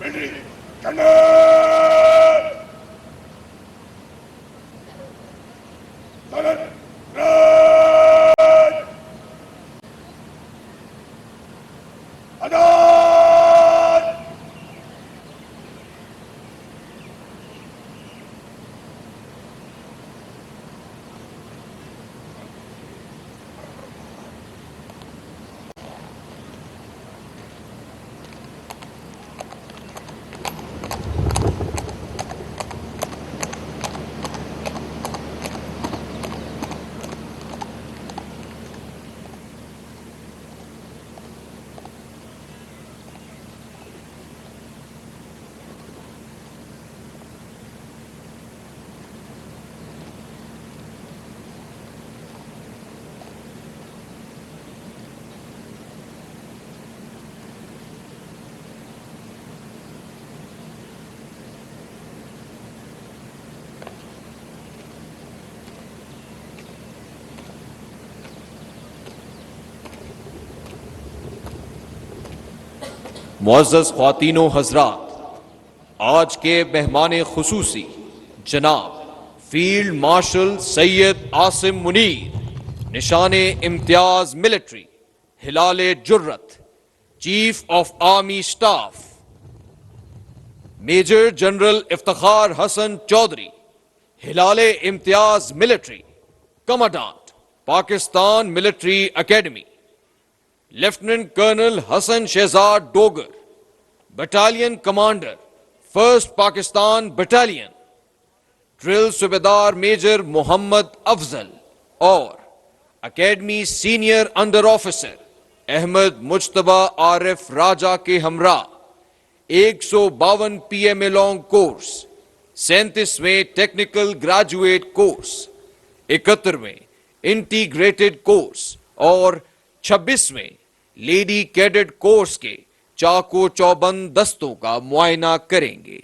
Military general सरन राज आजाद। मुअज़्ज़ज़ ख्वातीनो हज़रात, आज के मेहमान खुसूसी जनाब फील्ड मार्शल सैयद आसिम मुनीर, निशाने इम्तियाज मिलिट्री हिलाले जुर्रत, chief of army staff major general Iftikhar Hassan Chaudhry, हिलाले इम्तियाज military commandant Pakistan military academy, lieutenant colonel Hassan Shahzad Dogar, battalion commander first Pakistan battalion, drill subedar major Mohammad Afzal और academy senior under officer Ahmed Mujtaba Arif Raja के हमरा 152 PMA long course, 37वें technical graduate course, 71वें इंटीग्रेटेड कोर्स और 26वें लेडी कैडेट कोर्स के चाको चौबंद दस्तों का मुआयना करेंगे।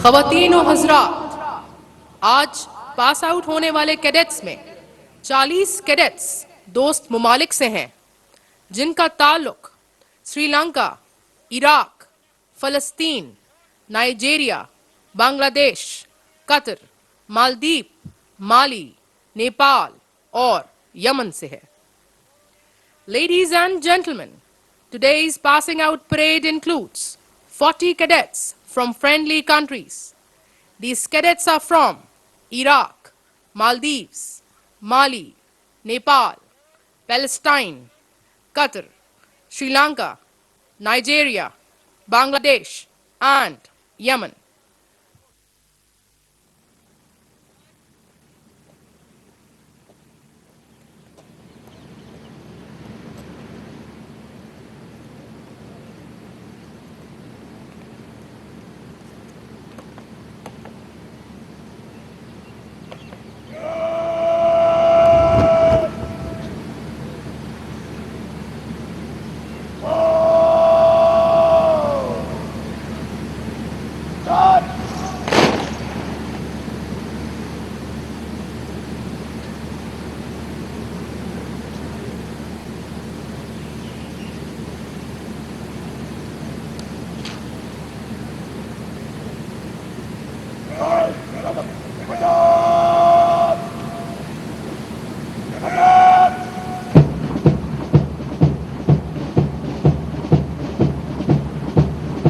ख़वातीन और हज़रात, आज पास आउट होने वाले कैडेट्स में 40 कैडेट्स दोस्त ममालिक से हैं, जिनका ताल्लुक श्रीलंका, इराक, फ़लस्तीन, नाइजीरिया, बांग्लादेश, कतर, मालदीव, माली, नेपाल और यमन से है। Ladies and gentlemen, today's passing out parade includes 40 cadets from friendly countries. These cadets are from Iraq, Maldives, Mali, Nepal, Palestine, Qatar, Sri Lanka, Nigeria, Bangladesh, and Yemen.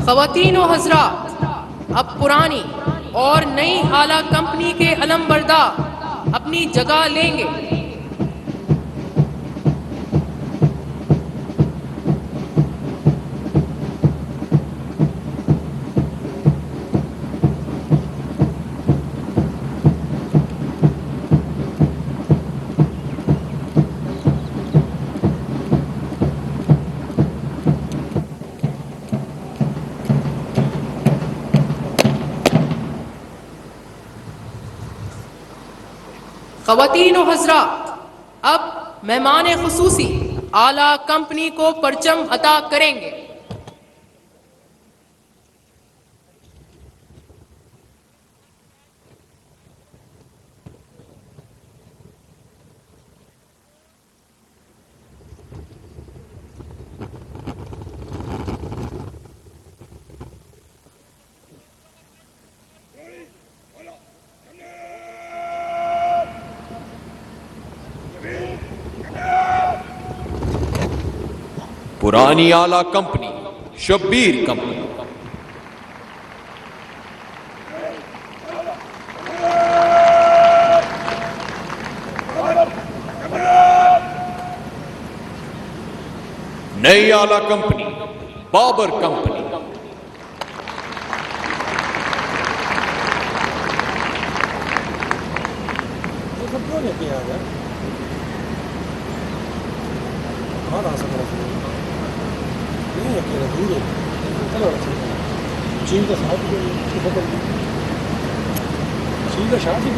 ख़वातीन और हज़रात, अब पुरानी और नई आला कंपनी के अलमबरदार अपनी जगह लेंगे। ख़वातीन और हज़रात, अब मेहमान खुसूसी आला कंपनी को परचम अता करेंगे। पुरानी आला कंपनी, शब्बीर कंपनी। नई आला कंपनी, बाबर कंपनी। चीन का साथ चीन का साथ ही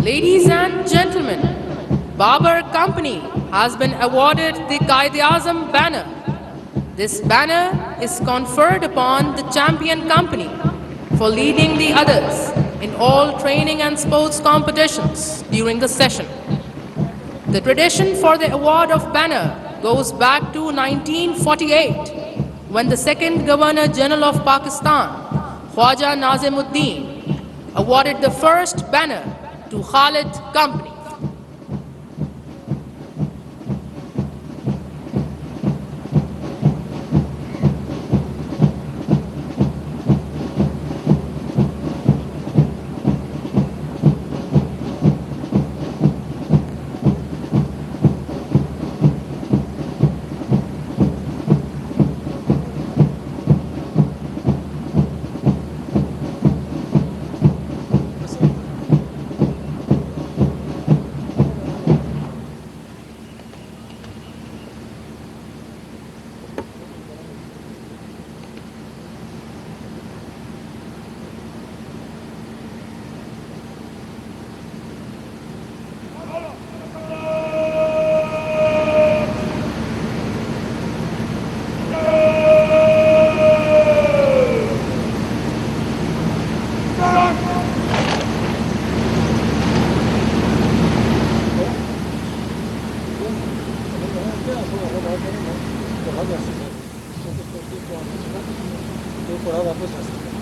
Ladies and gentlemen, Babar Company has been awarded the Qaid-e-Azam banner. This banner is conferred upon the champion company for leading the others in all training and sports competitions during the session. The tradition for the award of banner goes back to 1948, when the second Governor General of Pakistan, Khwaja Nazimuddin, awarded the first banner to Khalid Company. भाग आ सकता है, तो पड़ा वापस आ सकता है।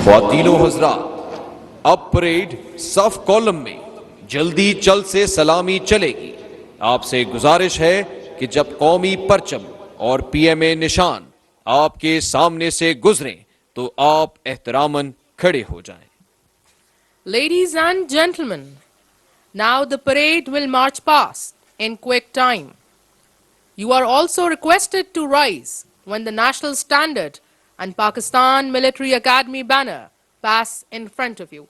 ख्वातीनो हजरात, अब परेड सफ कॉलम में जल्दी चल से सलामी चलेगी। आपसे गुजारिश है कि जब कौमी परचम और पीएमए निशान आपके सामने से गुजरें तो आप एहतरामन खड़े हो जाएं। Ladies and gentlemen, now the parade will march past in quick time. You are also requested to rise when the national standard and Pakistan Military Academy banner pass in front of you.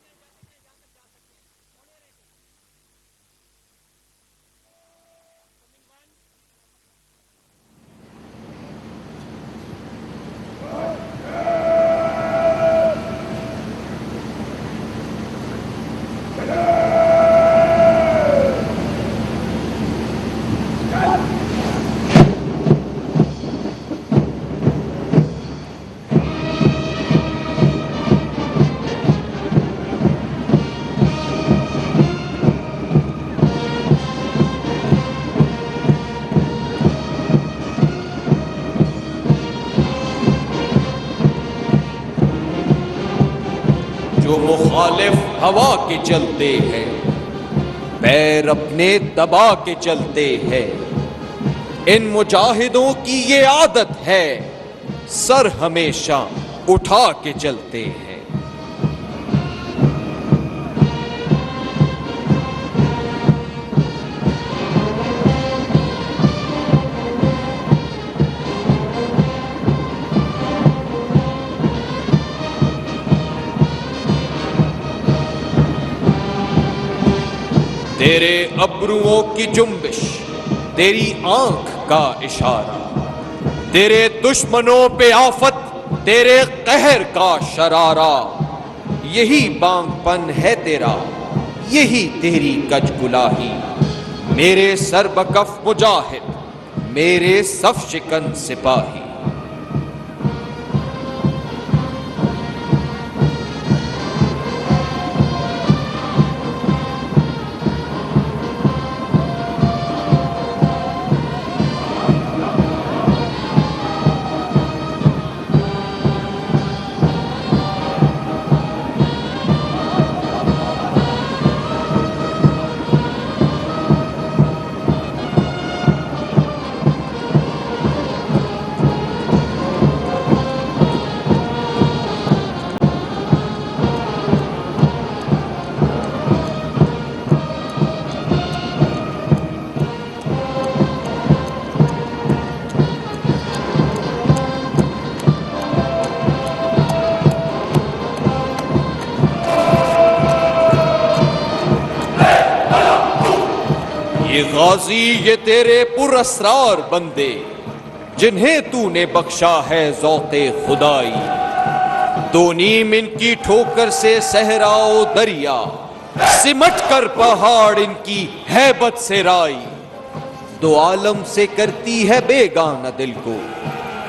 जो मुखालिफ हवा के चलते हैं, पैर अपने दबा के चलते हैं, इन मुजाहिदों की ये आदत है, सर हमेशा उठा के चलते हैं। तेरे अब्रुओं की जुम्बिश, तेरी आंख का इशारा, तेरे दुश्मनों पे आफत, तेरे कहर का शरारा, यही बांगपन है तेरा, यही तेरी कजगुलाही। मेरे सरबकफ मुजाहिद, मेरे सफ शिकन सिपाही। ये गाजी, ये तेरे पुरअसरार बंदे, जिन्हें तूने बख्शा है ज़ौक़े खुदाई। दो नीम इनकी ठोकर से सहराओ दरिया, सिमट कर पहाड़ इनकी हैबत से राई। दो आलम से करती है बेगाना दिल को,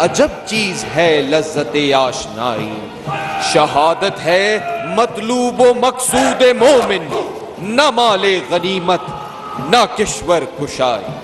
अजब चीज है लज्जते आशनाई। शहादत है मतलूब व मकसूद मोमिन, न माले गनीमत न किश्वर कुशाई।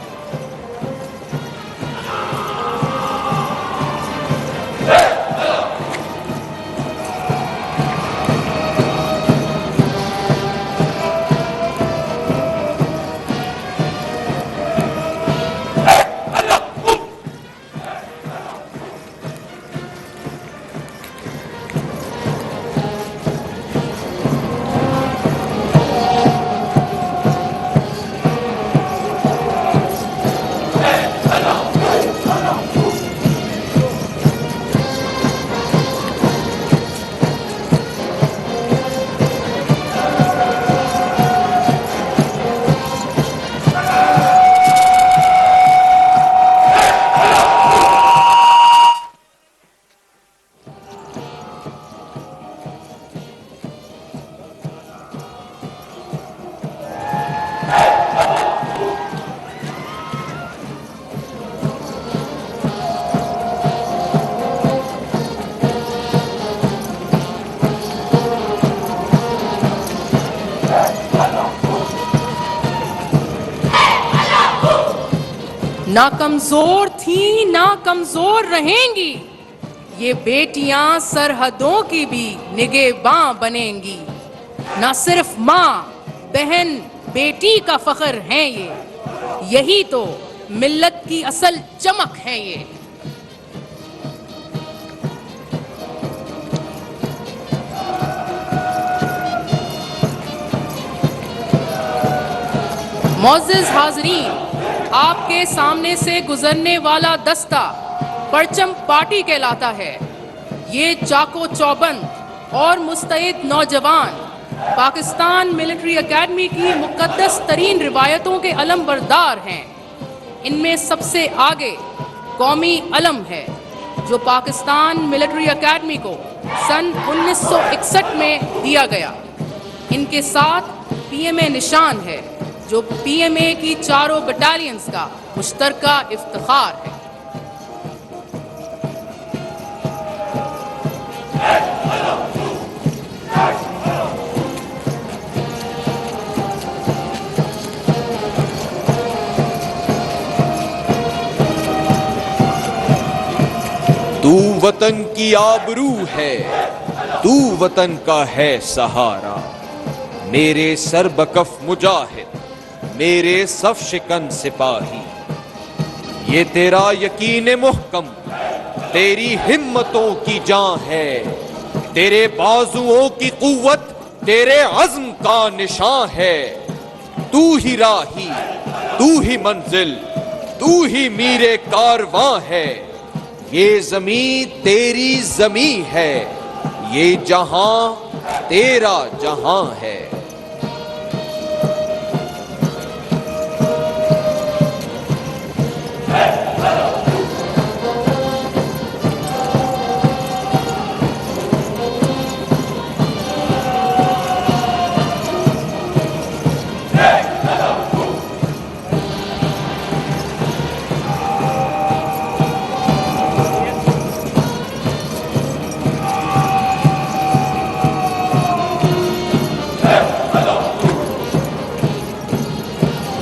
ना कमजोर थी ना कमजोर रहेंगी, ये बेटियां सरहदों की भी निगहबां बनेंगी। ना सिर्फ माँ बहन बेटी का फख्र हैं ये, यही तो मिल्लत की असल चमक है ये। मोअज़्ज़िज़ हाज़रीन, आपके सामने से गुजरने वाला दस्ता परचम पार्टी कहलाता है। ये चाको चौबंद और मुस्तैद नौजवान पाकिस्तान मिलिट्री एकेडमी की मुक़द्दस तरीन रिवायतों के अलम बरदार हैं। इनमें सबसे आगे कौमी अलम है, जो पाकिस्तान मिलिट्री एकेडमी को सन 1961 में दिया गया। इनके साथ PMA निशान है, जो PMA की चारों बटालियंस का मुश्तरका इफ्तिखार है। तू वतन की आबरू है, तू वतन का है सहारा। मेरे सरबकफ मुजाहिद, मेरे सफ शिकन सिपाही, ये तेरा यकीन मुहकम, तेरी हिम्मतों की जान है। तेरे बाजुओं की कुव्वत, तेरे अज़्म का निशान है। तू ही राही, तू ही मंजिल, तू ही मीरे कारवां है। ये ज़मीं तेरी ज़मीं है, ये जहां तेरा जहां है।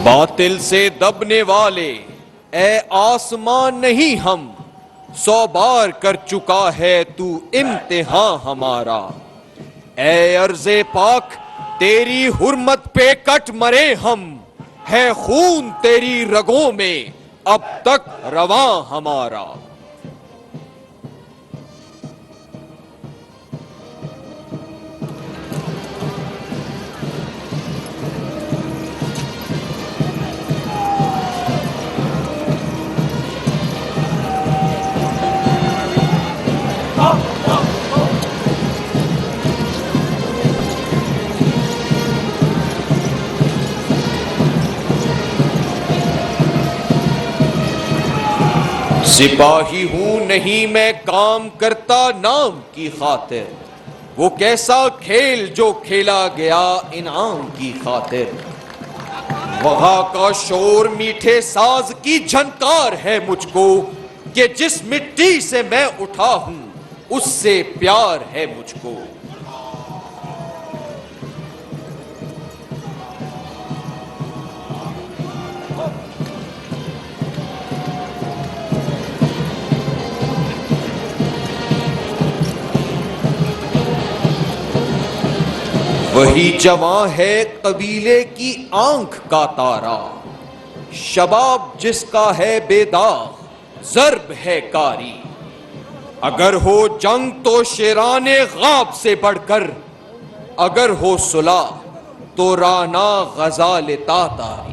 बातिल से दबने वाले ए आसमान नहीं हम, 100 बार कर चुका है तू इम्तिहान हमारा। ए अर्ज़े पाक, तेरी हुर्मत पे कट मरे हम, है खून तेरी रगों में अब तक रवां हमारा। सिपाही हूं नहीं मैं काम करता नाम की खातिर, वो कैसा खेल जो खेला गया इनाम की खातिर। वहां का शोर मीठे साज की झनकार है मुझको, कि जिस मिट्टी से मैं उठा हूं उससे प्यार है मुझको। वही जवां है कबीले की आंख का तारा, शबाब जिसका है बेदाग, ज़र्ब है कारी। अगर हो जंग तो शेराने ग़ाब से बढ़कर, अगर हो सुलह तो राना ग़ज़ाल तातारी।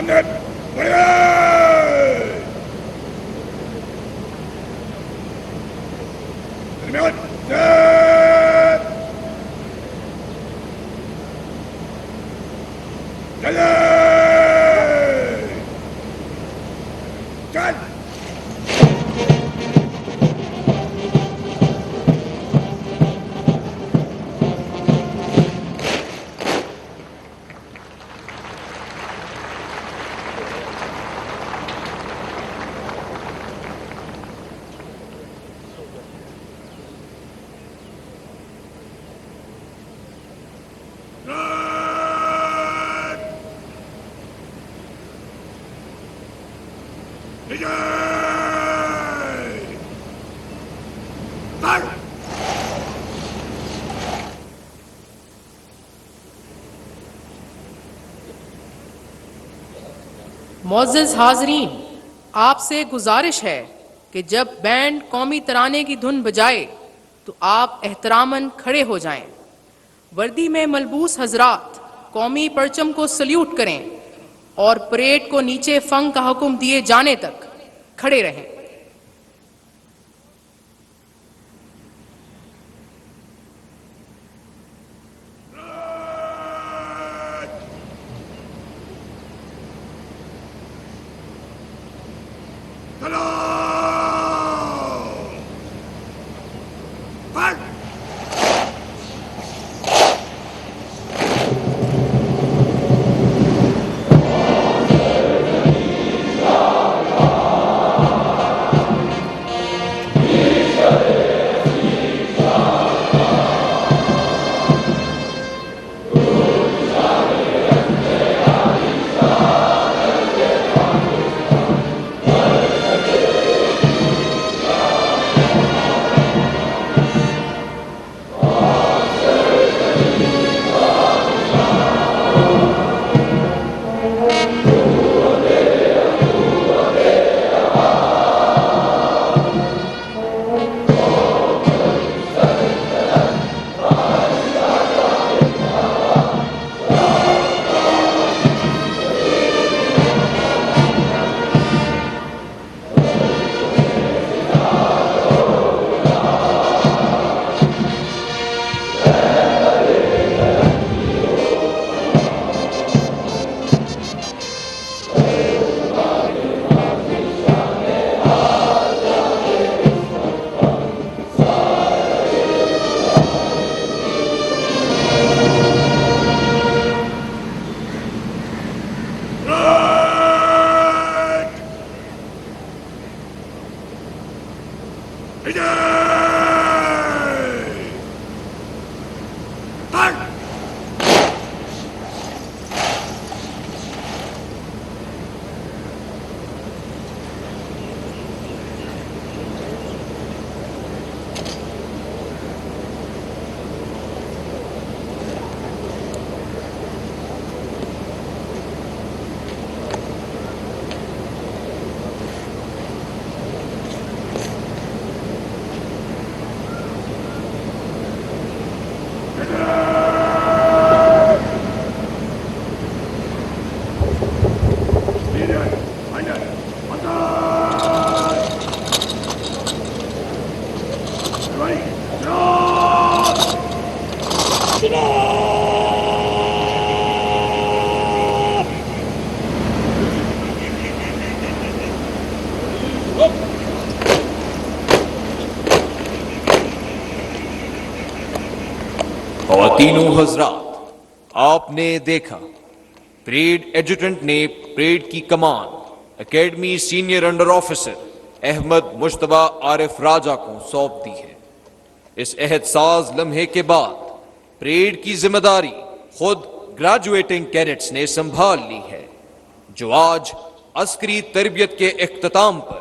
Standard! दरमियान चले चल मोअज़्ज़िज़ हाज़रीन, आपसे गुजारिश है कि जब बैंड कौमी तराने की धुन बजाए तो आप एहतरामन खड़े हो जाएं। वर्दी में मलबूस हजरात कौमी परचम को सल्यूट करें और परेड को नीचे फंग का हुक्म दिए जाने तक खड़े रहें। ख्वातीनो हजरात, आपने देखा परेड एजुटेंट ने परेड की कमान academy senior under officer Ahmed Mujtaba Arif Raja को सौंप दी है। इस एहतसास लम्हे के बाद परेड की जिम्मेदारी खुद ग्रेजुएटिंग कैडेट्स ने संभाल ली है, जो आज अस्करी तरबियत के इख्तिताम पर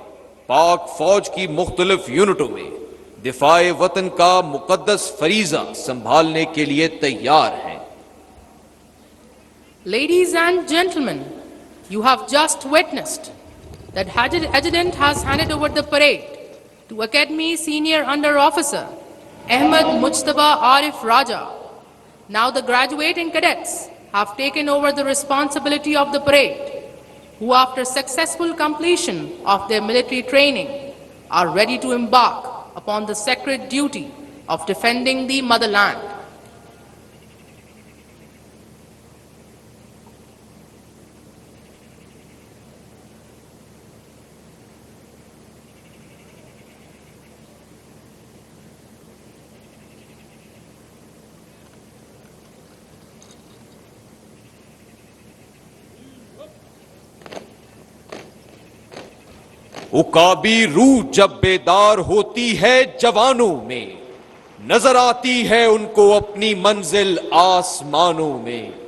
पाक फौज की मुख्तलिफ यूनिटों में दिफाए वतन का मुकद्दस फरीजा संभालने के लिए तैयार हैं। Ladies and gentlemen, you have just witnessed that Adjutant has handed over the parade to Academy Senior Under Officer Ahmed Mujtaba Arif Raja. Now the graduating cadets have taken over the responsibility of the parade. who, after successful completion of their military training, are ready to embark upon the sacred duty of defending the motherland. उकाबी रूह जब बेदार होती है जवानों में, नजर आती है उनको अपनी मंजिल आसमानों में।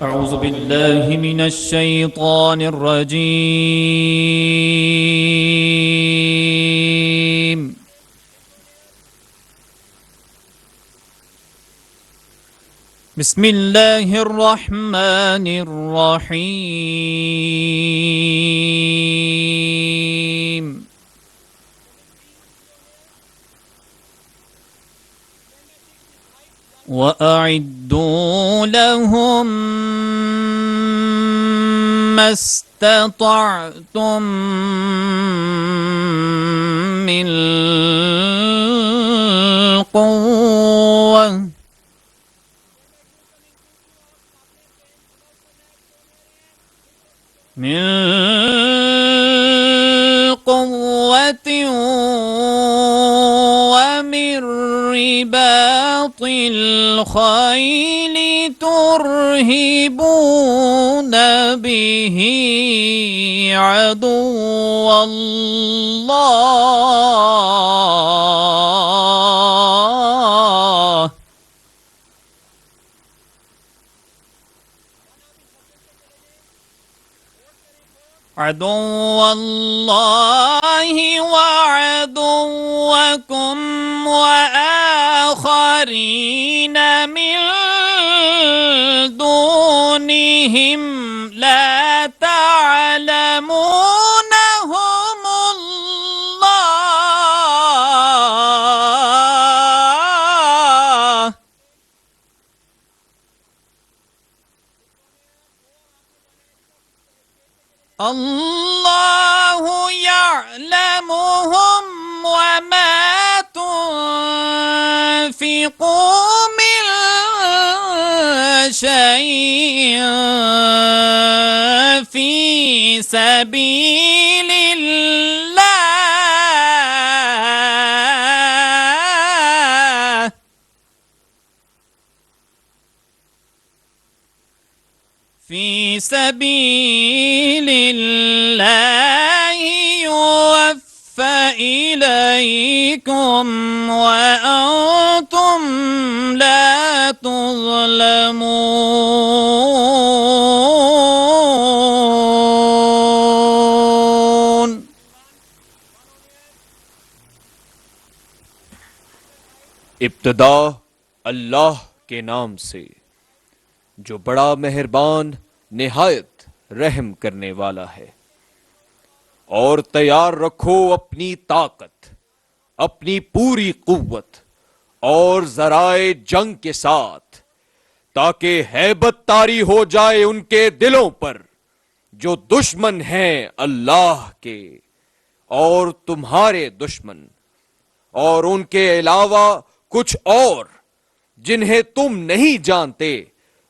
أعوذ بالله من الشيطان الرجيم. بسم الله الرحمن الرحيم. وأعدوا لهم ما استطعتم من قوة ومن رباط الخيل ترهبون به عدو الله عدو الله وعدوكم وآخرين من دونهم لا تعلمونهم الله الله يعلمهم وما تنفقوا من شيء في سبيل الله في سبيل الله يوفى إليكم وأنتم لا تظلمون इब्तिदा अल्लाह के नाम से जो बड़ा मेहरबान निहायत रहम करने वाला है। और तैयार रखो अपनी ताकत, अपनी पूरी कुव्वत और जराए जंग के साथ, ताकि हैबत तारी हो जाए उनके दिलों पर जो दुश्मन हैं अल्लाह के और तुम्हारे दुश्मन, और उनके अलावा कुछ और जिन्हें तुम नहीं जानते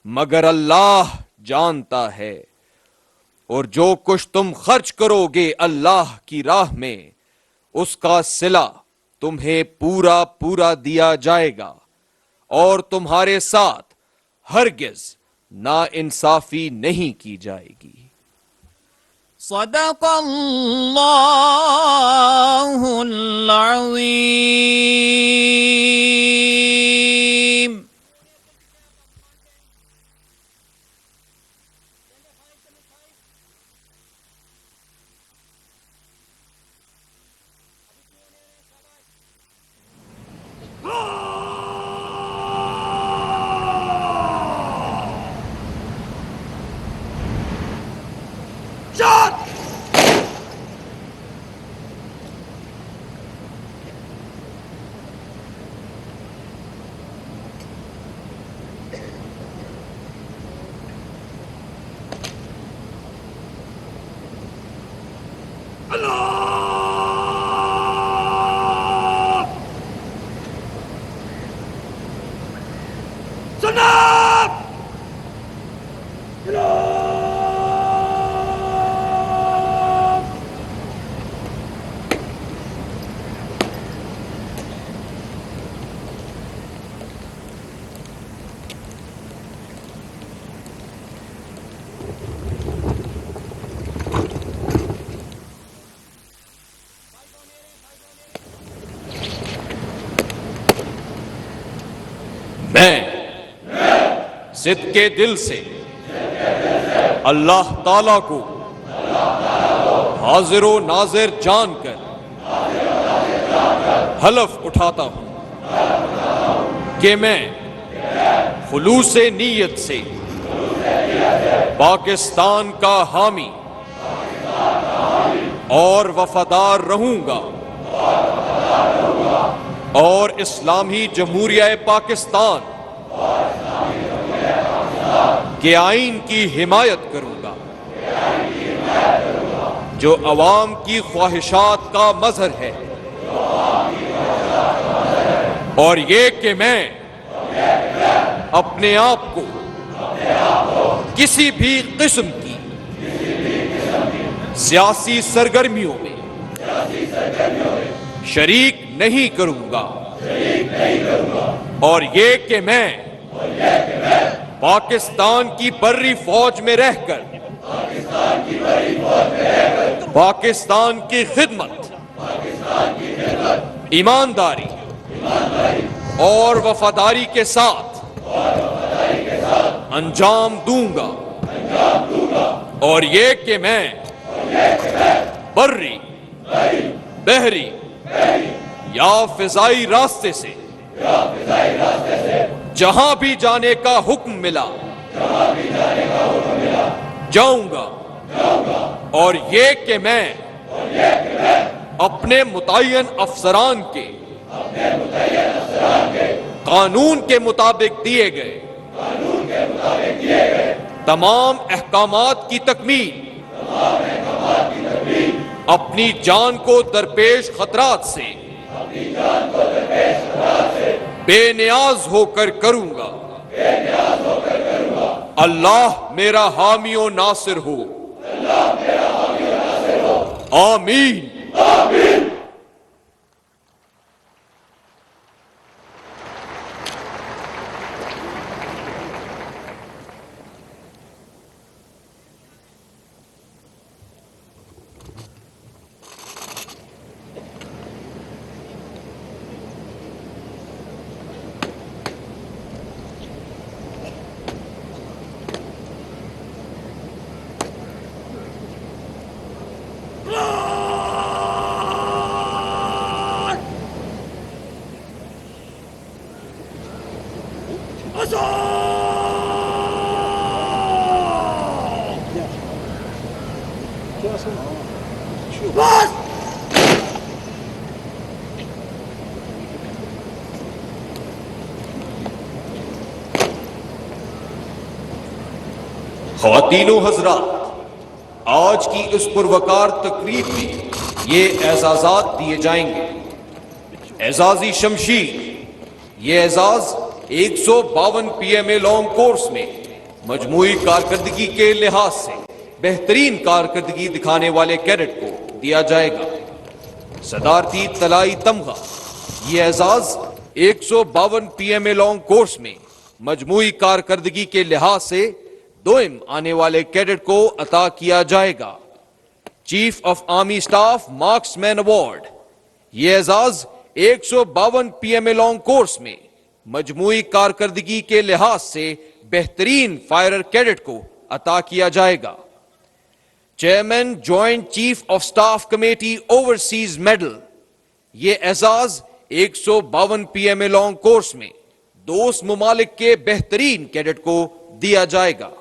मगर अल्लाह जानता है। और जो कुछ तुम खर्च करोगे अल्लाह की राह में उसका सिला तुम्हें पूरा पूरा दिया जाएगा और तुम्हारे साथ हरगिज नाइंसाफी नहीं की जाएगी। सदक़ल्लाहुल अज़ीम। मैं सिद्के दिल से अल्लाह ताला को हाजिर व नाजिर जानकर हलफ उठाता हूं कि मैं खुलूस नीयत से पाकिस्तान का हामी और वफादार रहूंगा और इस्लामी जमहूरिया पाकिस्तान के आइन की हिमायत करूंगा जो अवाम की ख्वाहिशात का मजहर है, और ये कि मैं अपने आप को किसी भी किस्म की सियासी सरगर्मियों में शरीक नहीं करूंगा। और ये कि मैं पाकिस्तान की बर्री फौज में रहकर पाकिस्तान की खिदमत, ईमानदारी और वफादारी के साथ अंजाम दूंगा। और ये कि मैं बर्री, बहरी या फिजाई रास्ते से जहां भी जाने का हुक्म मिला जाऊंगा। और ये कि मैं अपने मुतय्यन अफसरान के कानून के मुताबिक दिए गए तमाम अहकामात की तकमील, अपनी जान को दरपेश खतरात से बेनियाज होकर करूंगा। अल्लाह मेरा हामी व नासिर हो। आमीन। ख़वातीनो हज़रात, आज की इस पुरवकार तकरीब में ये एजाज़ात दिए जाएंगे। एजाज़ी शमशीर, ये एजाज़ 152 PMA लॉन्ग कोर्स में मजमूई कारकर्दगी के लिहाज से बेहतरीन कारकर्दगी दिखाने वाले कैडेट को दिया जाएगा। सदारती तलाई तमगा, ये एजाज़ 152 PMA लॉन्ग कोर्स में मजमूई कारकर्दगी के लिहाज से दोइम आने वाले कैडेट को अता किया जाएगा। Chief of army staff marksman award, ये एजाज 152 PMA लॉन्ग कोर्स में मजमूई कारकर्दगी के लिहाज से बेहतरीन फायरर कैडेट को अता किया जाएगा। Chairman joint chief of staff committee overseas medal, ये एजाज 152 PMA लॉन्ग कोर्स में दोस्त मुमालिक के बेहतरीन कैडेट को दिया जाएगा।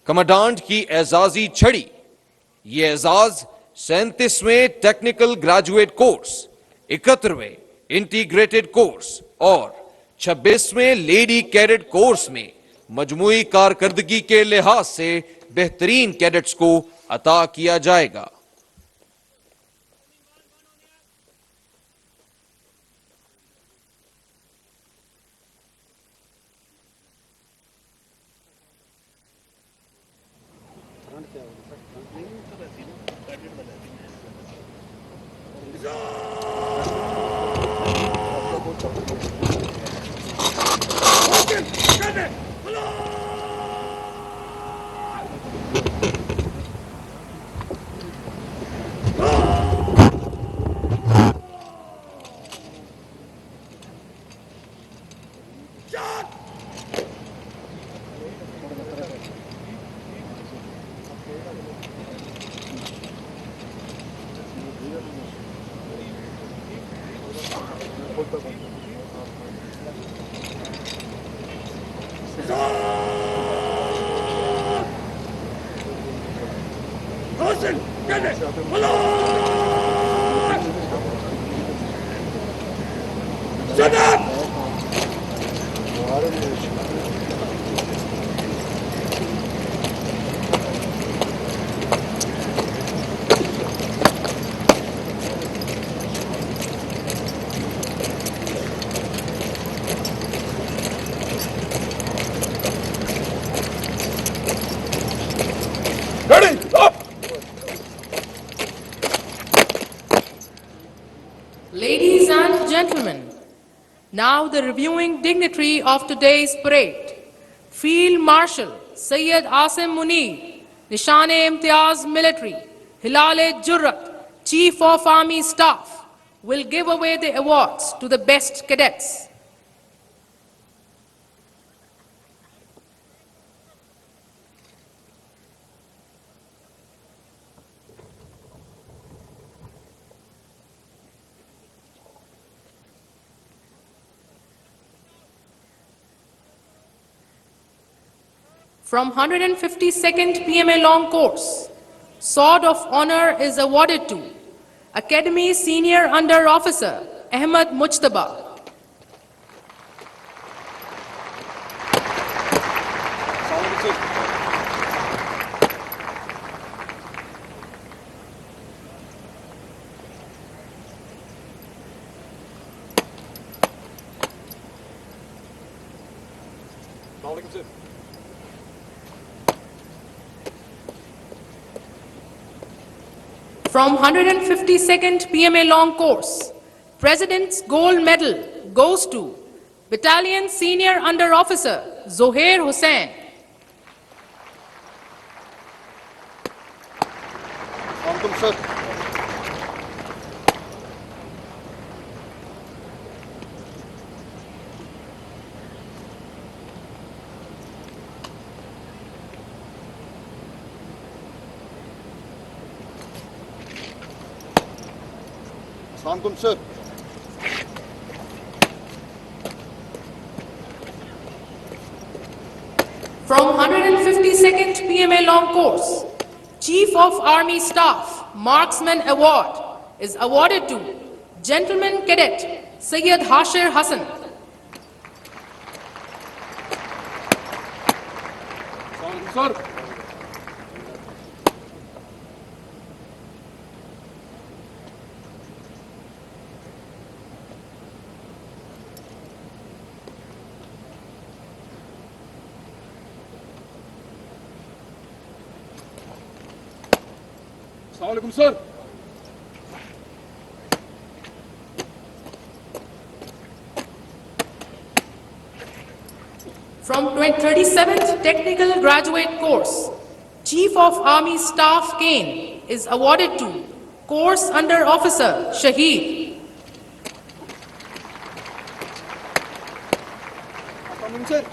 कमांडांट की एजाजी छड़ी, ये एजाज 37वें टेक्निकल ग्रेजुएट कोर्स, 71वें इंटीग्रेटेड कोर्स और 26वें लेडी कैडेट कोर्स में मजमूई कारकर्दगी के लिहाज से बेहतरीन कैडेट्स को अता किया जाएगा। Ladies and gentlemen, Now the reviewing dignitary of today's parade, Field Marshal Sayyid Asim Munir, Nishan-e-Imtiaz Military, Hilal-e-Jurrat, Chief of Army Staff, will give away the awards to the best cadets. From 152nd PMA Long Course, Sword of Honor is awarded to Academy Senior Under Officer Ahmed Mujtaba. From 152nd PMA Long Course, President's Gold Medal goes to Battalion Senior Under Officer Zohair Hussain. Welcome, sir. Welcome, sir. From 152nd PMA Long Course, Chief of Army Staff Marksman Award is awarded to Gentleman Cadet Sayyid Hashir Hassan. Welcome, sir. Assalamualaikum, sir. From 37th Technical Graduate Course, Chief of Army Staff Kane is awarded to Course Under Officer Shahid. Welcome, sir.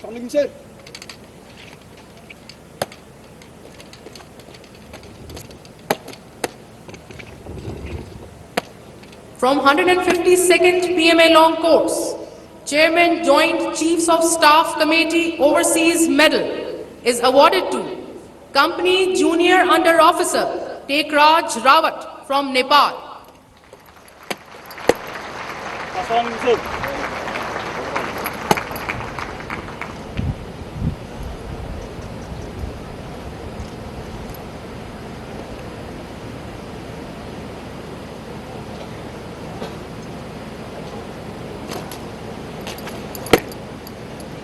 Welcome, sir. From 152nd PMA Long Course, Chairman Joint Chiefs of Staff Committee Overseas Medal is awarded to Company Junior Under Officer Tekraj Rawat from Nepal. Assalamualaikum, sir.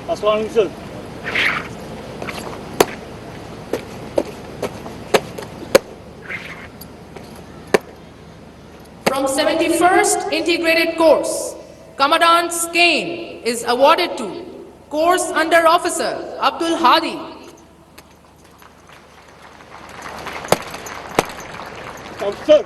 Assalamualaikum, sir. From 71st Integrated Course, Commandant Kane is awarded to Course Under Officer Abdul Hadi. Welcome, sir.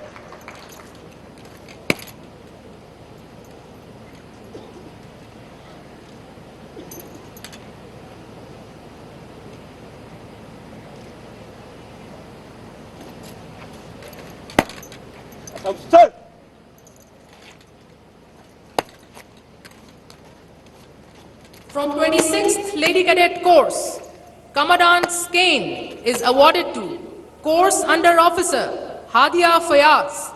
Welcome, sir. From 26th Lady Cadet Course, Commandant Kane is awarded to Course Under Officer Hadia Fayaz.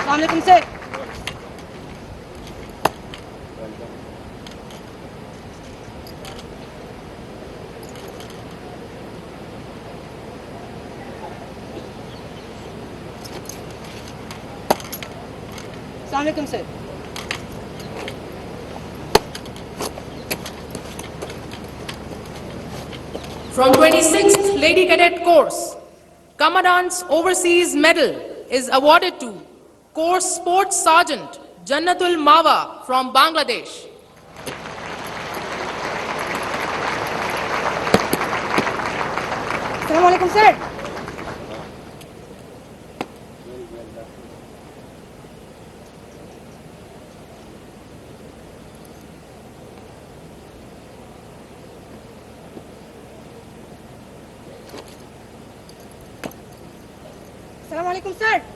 Assalamualaikum, sir. अस्सलाम वालेकुम sir. From 26th Lady Cadet Course, Commandant's Overseas Medal is awarded to Course Sports Sergeant Jannatul Mawa from Bangladesh. अस्सलाम वालेकुम sir. अस्सलाम वालेकुम sir.